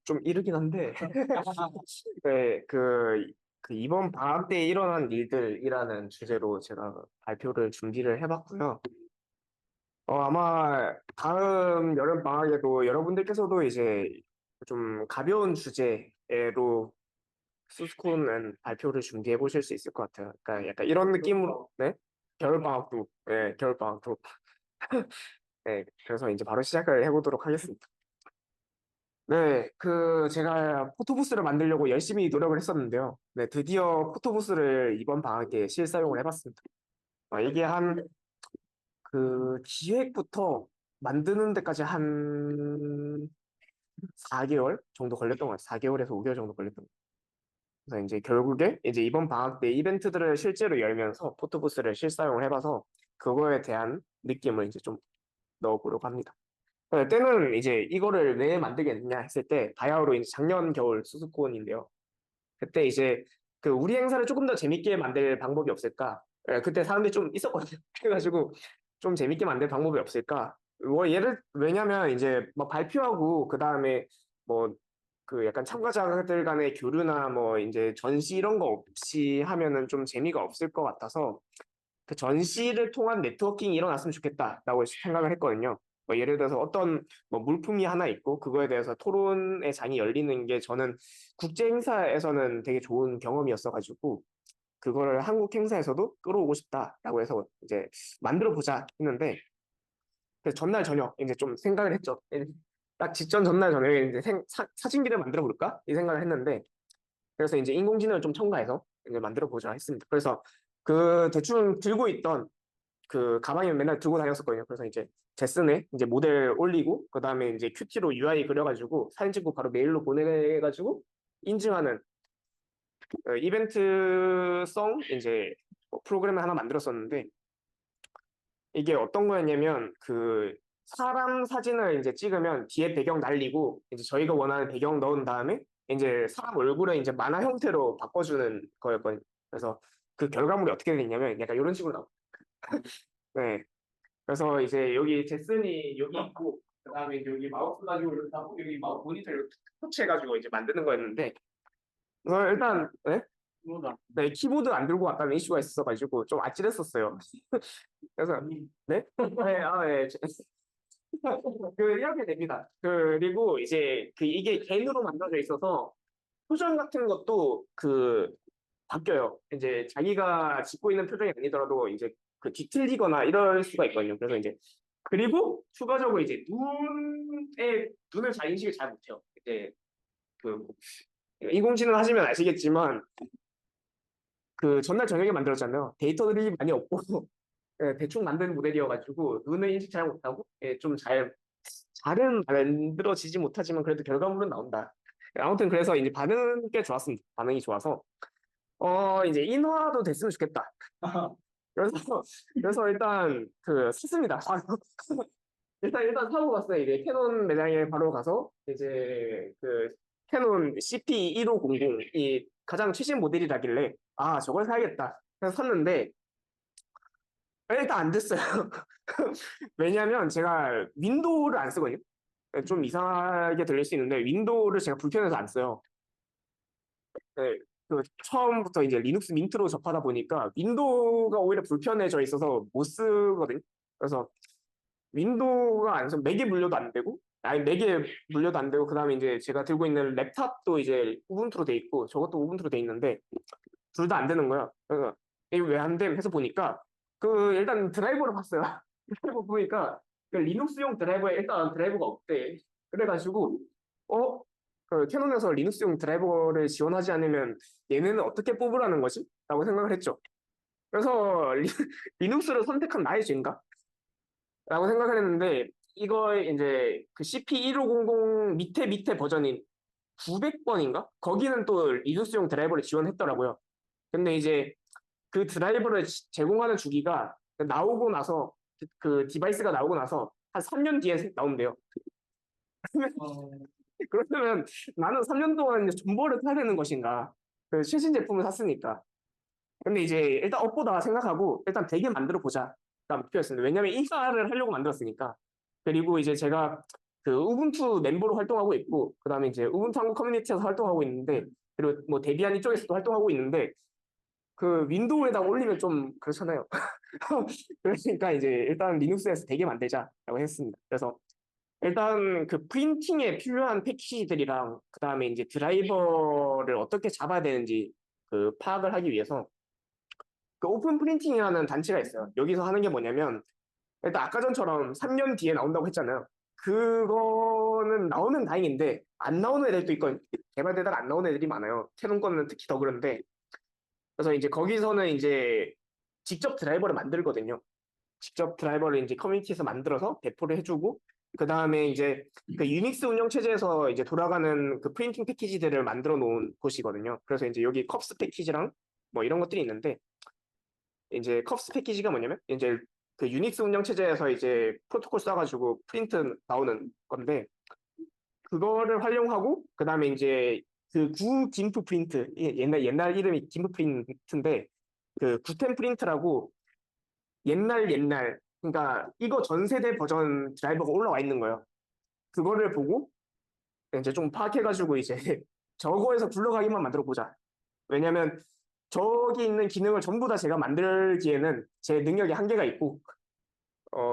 좀 이르긴 한데, 네, 그 이번 방학 때 일어난 일들이라는 주제로 제가 발표를 준비를 해봤고요. 아마 다음 여름 방학에도 여러분들께서도 이제 좀 가벼운 주제로 수스콘은 발표를 준비해 보실 수 있을 것 같아요. 그러니까 약간 이런 느낌으로, 네? 겨울 방학도, 네, 겨울 방학도. 네, 그래서 이제 바로 시작을 해보도록 하겠습니다. 네, 제가 포토부스를 만들려고 열심히 노력을 했었는데요. 네, 드디어 포토부스를 이번 방학에 실사용을 해봤습니다. 이게 기획부터 만드는 데까지 한 4개월 정도 걸렸던 것 같아요. 4개월에서 5개월 정도 걸렸던 것 같아요. 그래서 이제 결국에 이제 이번 방학 때 이벤트들을 실제로 열면서 포토부스를 실사용을 해봐서 그거에 대한 느낌을 이제 좀 넣어보려고 합니다. 때는 이제 이거를 왜 만들겠느냐 했을 때 바야흐로 이제 작년 겨울 수수콘인데요. 그때 이제 우리 행사를 조금 더 재밌게 만들 방법이 없을까? 그때 사람들이 좀 있었거든요. 그래가지고 좀 재밌게 만들 방법이 없을까? 왜냐면 이제 뭐 발표하고 그 다음에 뭐 약간 참가자들 간의 교류나 뭐 이제 전시 이런 거 없이 하면은 좀 재미가 없을 것 같아서 그 전시를 통한 네트워킹이 일어났으면 좋겠다라고 생각을 했거든요. 뭐 예를 들어서 어떤 뭐 물품이 하나 있고 그거에 대해서 토론의 장이 열리는 게 저는 국제 행사에서는 되게 좋은 경험이었어가지고 그거를 한국 행사에서도 끌어오고 싶다라고 해서 이제 만들어 보자 했는데 그래서 전날 저녁 이제 좀 생각을 했죠. 딱 직전 전날 저녁에 이제 사진기를 만들어 볼까 이 생각을 했는데 그래서 이제 인공지능을 좀 첨가해서 이제 만들어 보자 했습니다. 그래서 대충 들고 있던 가방에 맨날 들고 다녔었거든요. 그래서 이제 제슨에 이제 모델 올리고 그다음에 이제 큐티로 UI 그려가지고 사진 찍고 바로 메일로 보내가지고 인증하는 이벤트성 이제 뭐 프로그램을 하나 만들었었는데 이게 어떤 거였냐면 사람 사진을 이제 찍으면 뒤에 배경 날리고 이제 저희가 원하는 배경 넣은 다음에 이제 사람 얼굴을 이제 만화 형태로 바꿔주는 거였거든요. 그래서 그 결과물이 어떻게 됐냐면 약간 이런 식으로 나와요. 네. 그래서 이제 여기 제슨이 여기 있고 그다음에 여기 마우스 가지고 이렇게 하고 여기 마우스 모니터 이렇게 터치해가지고 이제 만드는 거였는데 일단 네? 네, 키보드 안 들고 왔다는 이슈가 있어가지고 좀 아찔했었어요. 그래서 네? 네, 네. 이렇게 됩니다. 그리고 이제 이게 겐으로 만들어져 있어서 표정 같은 것도 바뀌어요. 이제 자기가 짓고 있는 표정이 아니더라도 이제 뒤틀리거나 이럴 수가 있거든요. 그래서 이제 그리고 추가적으로 이제 눈을 잘 인식을 잘 못해요. 이제 그 인공지능 하시면 아시겠지만 전날 저녁에 만들었잖아요. 데이터들이 많이 없고 예, 대충 만든 모델이어가지고 눈을 인식 잘 못하고 좀 잘은 만들어지지 못하지만 그래도 결과물은 나온다. 아무튼 그래서 이제 반응이 꽤 좋았습니다. 반응이 좋아서 이제 인화도 됐으면 좋겠다. 그래서 일단 샀습니다. 일단 사고 갔어요. 이제 캐논 매장에 바로 가서 이제 캐논 CP1500이 가장 최신 모델이라길래 아 저걸 사야겠다. 그래서 샀는데 일단 안 됐어요. 왜냐하면 제가 윈도우를 안 쓰거든요. 좀 이상하게 들릴 수 있는데 윈도우를 제가 불편해서 안 써요. 네, 처음부터 이제 리눅스 민트로 접하다 보니까 윈도우가 오히려 불편해져 있어서 못 쓰거든요. 그래서 윈도우가 안 써서 맥에 물려도 안 되고, 아니 맥에 물려도 안 되고, 그다음에 이제 제가 들고 있는 랩탑도 이제 우분투로 돼 있고, 저것도 우분투로 돼 있는데 둘 다 안 되는 거야. 그래서 이게 왜 안 됨? 해서 보니까 일단 드라이버를 봤어요. 드라이버 보니까 리눅스용 드라이버에 일단 드라이버가 없대. 그래가지고 어? 캐논에서 리눅스용 드라이버를 지원하지 않으면 얘네는 어떻게 뽑으라는 거지? 라고 생각을 했죠. 그래서 리눅스를 선택한 나의 죄인가? 라고 생각을 했는데 이거 이제 CP1500 밑에 버전인 900번인가? 거기는 또 리눅스용 드라이버를 지원했더라고요. 근데 이제 그 드라이버를 제공하는 주기가 나오고 나서 디바이스가 나오고 나서 한 3년 뒤에 나온대요. 그러면 나는 3년 동안 이제 존버를 타야 되는 것인가? 최신 제품을 샀으니까. 근데 이제 일단 업보다 생각하고 일단 되게 만들어 보자가 목표였습니다. 왜냐면 인사를 하려고 만들었으니까. 그리고 이제 제가 그 우분투 멤버로 활동하고 있고, 그다음에 이제 우분투 한국 커뮤니티에서 활동하고 있는데, 그리고 뭐 데비안 이쪽에서도 활동하고 있는데, 그 윈도우에다가 올리면 좀 그렇잖아요. 그러니까 이제 일단 리눅스에서 되게 만들자라고 했습니다. 그래서 일단 그 프린팅에 필요한 패키지들이랑 그다음에 이제 드라이버를 어떻게 잡아야 되는지 그 파악을 하기 위해서 그 오픈 프린팅이라는 단체가 있어요. 여기서 하는 게 뭐냐면 일단 아까 전처럼 3년 뒤에 나온다고 했잖아요. 그거는 나오면 다행인데 안 나오는 애들도 있고 개발되다가 안 나오는 애들이 많아요. 캐논 거는 특히 더 그런데 그래서 이제 거기서는 이제 직접 드라이버를 만들거든요. 직접 드라이버를 이제 커뮤니티에서 만들어서 배포를 해주고 그 다음에 이제 그 유닉스 운영 체제에서 이제 돌아가는 그 프린팅 패키지들을 만들어 놓은 곳이거든요. 그래서 이제 여기 컵스 패키지랑 뭐 이런 것들이 있는데 이제 컵스 패키지가 뭐냐면 이제 그 유닉스 운영 체제에서 이제 프로토콜 써가지고 프린트 나오는 건데 그거를 활용하고 그 다음에 이제 그 구 김프 프린트 옛날 이름이 김프 프린트인데 그 구템 프린트라고 옛날 그러니까 이거 전 세대 버전 드라이버가 올라와 있는 거예요. 그거를 보고 이제 좀 파악해가지고 이제 저거에서 굴러가기만 만들어 보자. 왜냐면 저기 있는 기능을 전부 다 제가 만들기에는 제 능력이 한계가 있고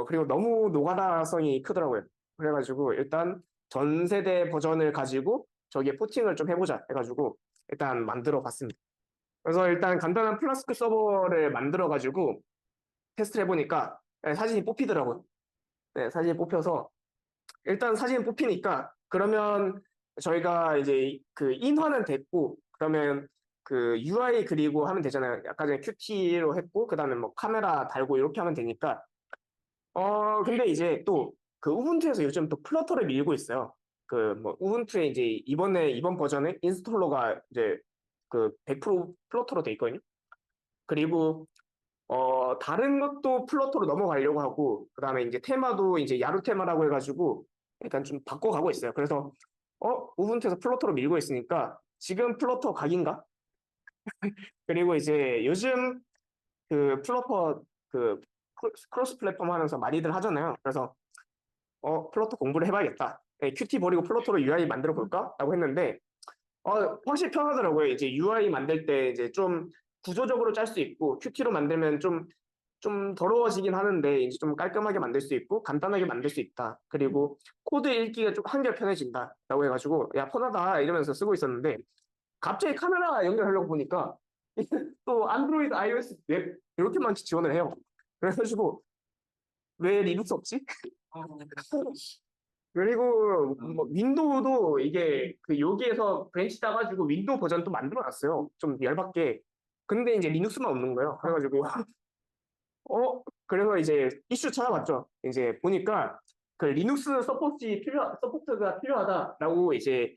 그리고 너무 노가다성이 크더라고요. 그래가지고 일단 전 세대 버전을 가지고 저기에 포팅을 좀 해보자 해가지고 일단 만들어 봤습니다. 그래서 일단 간단한 플라스크 서버를 만들어가지고 테스트를 해보니까 사진이 뽑히더라고요. 네, 사진이 뽑혀서 일단 사진 뽑히니까 그러면 저희가 이제 그 인화는 됐고 그러면 그 UI 그리고 하면 되잖아요. 아까 전에 Qt로 했고 그다음에 뭐 카메라 달고 이렇게 하면 되니까 근데 이제 또 그 우분투에서 요즘 또 플러터를 밀고 있어요. 그 뭐 우분투에 이제 이번 버전에 인스톨러가 이제 그 100% 플러터로 돼 있거든요. 그리고 다른 것도 플러터로 넘어가려고 하고, 그 다음에 이제 테마도 이제 야루 테마라고 해가지고, 약간 좀 바꿔가고 있어요. 그래서, 우분투에서 플러터로 밀고 있으니까, 지금 플러터 각인가? 그리고 이제 요즘 그 플러터 그 크로스 플랫폼 하면서 많이들 하잖아요. 그래서, 플러터 공부를 해봐야겠다. 큐티 버리고 플러터로 UI 만들어 볼까? 라고 했는데, 확실히 편하더라고요. 이제 UI 만들 때 이제 좀 구조적으로 짤 수 있고, 큐티로 만들면 좀 더러워지긴 하는데 이제 좀 깔끔하게 만들 수 있고 간단하게 만들 수 있다. 그리고 코드 읽기가 좀 한결 편해진다라고 해가지고 야 편하다 이러면서 쓰고 있었는데 갑자기 카메라 연결하려고 보니까 또 안드로이드, iOS 웹 이렇게만 지원을 해요. 그래가지고 왜 리눅스 없지? 그리고 뭐 윈도우도 이게 그 여기에서 브랜치 따가지고 윈도우 버전 또 만들어놨어요. 좀 열받게. 근데 이제 리눅스만 없는 거예요. 그래가지고 그래서 이제 이슈 찾아봤죠. 이제 보니까 그 리눅스 서포트가 필요하다라고 이제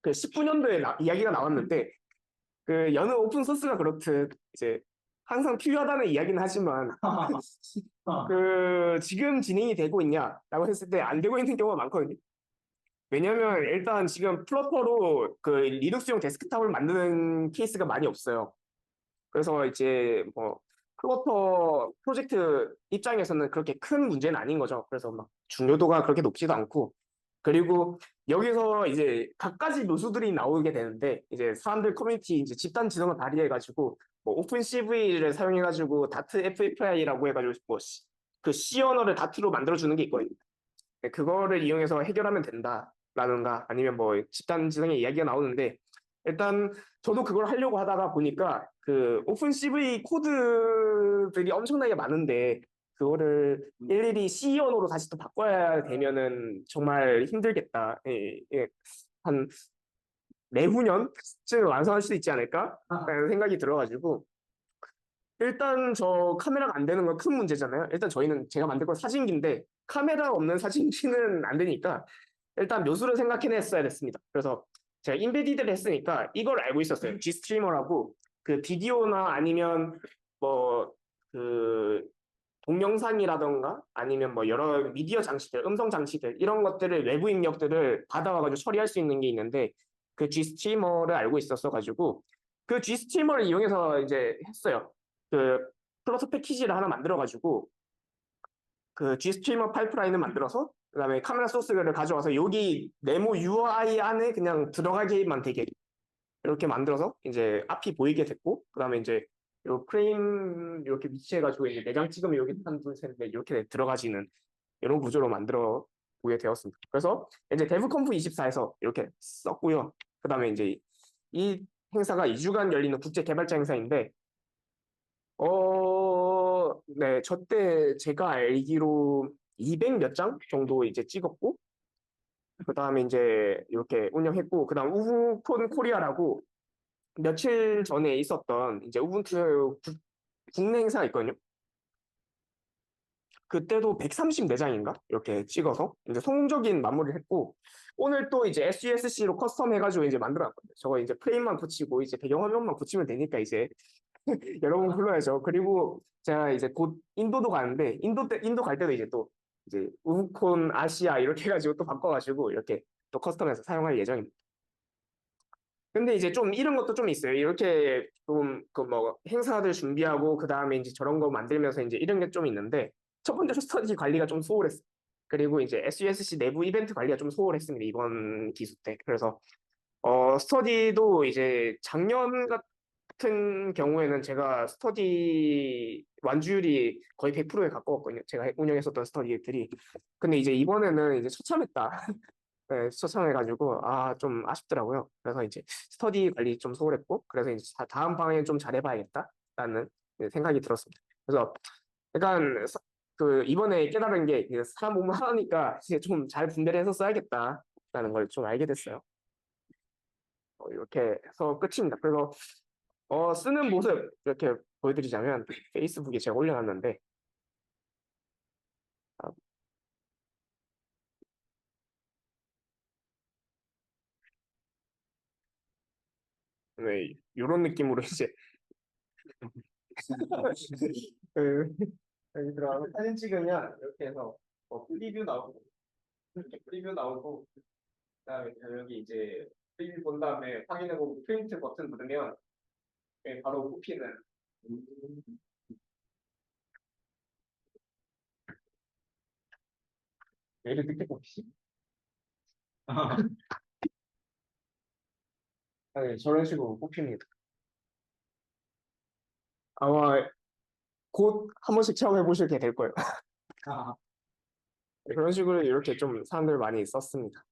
그 19년도에 이야기가 나왔는데 그 여느 오픈 소스가 그렇듯 이제 항상 필요하다는 이야기는 하지만 그 지금 진행이 되고 있냐라고 했을 때 안 되고 있는 경우가 많거든요. 왜냐면 일단 지금 플러터로 그 리눅스용 데스크탑을 만드는 케이스가 많이 없어요. 그래서 이제 뭐 플러터 프로젝트 입장에서는 그렇게 큰 문제는 아닌 거죠. 그래서 막 중요도가 그렇게 높지도 않고 그리고 여기서 이제 갖가지 묘수들이 나오게 되는데 이제 사람들 커뮤니티 이제 집단 지성을 발휘해가지고 뭐 오픈 CV를 사용해가지고 다트 FFI라고 해가지고 뭐 그 C 언어를 다트로 만들어주는 게 있거든요. 네, 그거를 이용해서 해결하면 된다라든가 아니면 뭐 집단 지성의 이야기가 나오는데 일단 저도 그걸 하려고 하다가 보니까 그 오픈 CV 코드들이 엄청나게 많은데 그거를 일일이 C 언어로 다시 또 바꿔야 되면은 정말 힘들겠다. 한 내후년쯤 완성할 수 있지 않을까? 라는 생각이 들어가지고 일단 저 카메라가 안 되는 건 큰 문제잖아요. 일단 저희는 제가 만들 건 사진기인데 카메라 없는 사진기는 안 되니까 일단 묘수를 생각해냈어야 됐습니다. 그래서 제가 인베디드를 했으니까 이걸 알고 있었어요. Gstreamer라고 그 비디오나 아니면 뭐 그 동영상이라던가 아니면 뭐 여러 미디어 장치들, 음성 장치들 이런 것들을 외부 입력들을 받아와가지고 처리할 수 있는 게 있는데 그 Gstreamer를 알고 있었어가지고 그 Gstreamer를 이용해서 이제 했어요. 그 플러스 패키지를 하나 만들어가지고 그 Gstreamer 파이프라인을 만들어서 그다음에 카메라 소스를 가져와서 여기 네모 UI 안에 그냥 들어가게만 되게 이렇게 만들어서 이제 앞이 보이게 됐고, 그다음에 이제 요 프레임 이렇게 위치해가지고 이제 내장 찍으면 여기 한, 둘, 셋, 넷 이렇게 들어가지는 이런 구조로 만들어 보게 되었습니다. 그래서 이제 데브컴프 24에서 이렇게 썼고요. 그다음에 이제 이 행사가 2주간 열리는 국제 개발자 행사인데, 네, 저 때 제가 알기로 200 몇 장 정도 이제 찍었고, 그 다음에 이제 이렇게 운영했고, 그 다음 우브콘 코리아라고 며칠 전에 있었던 이제 우분투 국내 행사가 있거든요. 그때도 134장인가? 이렇게 찍어서 이제 성공적인 마무리를 했고, 오늘 또 이제 SUSC로 커스텀 해가지고 이제 만들어놨거든요. 저거 이제 프레임만 붙이고 이제 배경 화면만 붙이면 되니까 이제 여러분 불러야죠. 그리고 제가 이제 곧 인도도 가는데, 인도 갈 때도 이제 또 이제 우브콘 아시아 이렇게 해가지고 또 바꿔가지고 이렇게 또 커스텀해서 사용할 예정입니다. 근데 이제 좀 이런 것도 좀 있어요. 이렇게 좀 그 뭐 행사들 준비하고 그 다음에 이제 저런 거 만들면서 이제 이런 게 좀 있는데, 첫 번째로 스터디 관리가 좀 소홀했어요. 그리고 이제 SUSC 내부 이벤트 관리가 좀 소홀했습니다. 이번 기수 때. 그래서 스터디도 이제 작년 같은 경우에는 제가 스터디 완주율이 거의 100%에 가까웠거든요. 제가 운영했었던 스터디들이. 근데 이제 이번에는 이제 처참했다. 네, 초청해가지고 좀 아쉽더라고요. 그래서 이제 스터디 관리 좀 소홀했고, 그래서 이제 다음 방에 좀 잘해봐야겠다라는 생각이 들었습니다. 그래서 약간 그 이번에 깨달은 게 사람 몸을 하니까 이제 좀 잘 분배를 해서 써야겠다라는 걸 좀 알게 됐어요. 이렇게 해서 끝입니다. 그래서 쓰는 모습 이렇게 보여드리자면 페이스북에 제가 올려놨는데, 아, 네, 이런 느낌으로 이제 그, 여기 들어가서 사진 찍으면 이렇게 해서 프리뷰 나오고, 이렇게 프리뷰 나오고, 그다음에 여기 이제 프리뷰 본 다음에 확인해보고 프린트 버튼 누르면 바로 뽑히는. 왜 이렇게 늦게 뽑히지? 네, 저런 식으로 뽑힙니다. 아마 곧 한 번씩 체험해 보시게 될 거예요. 그런 식으로 이렇게 좀 사람들 많이 썼습니다.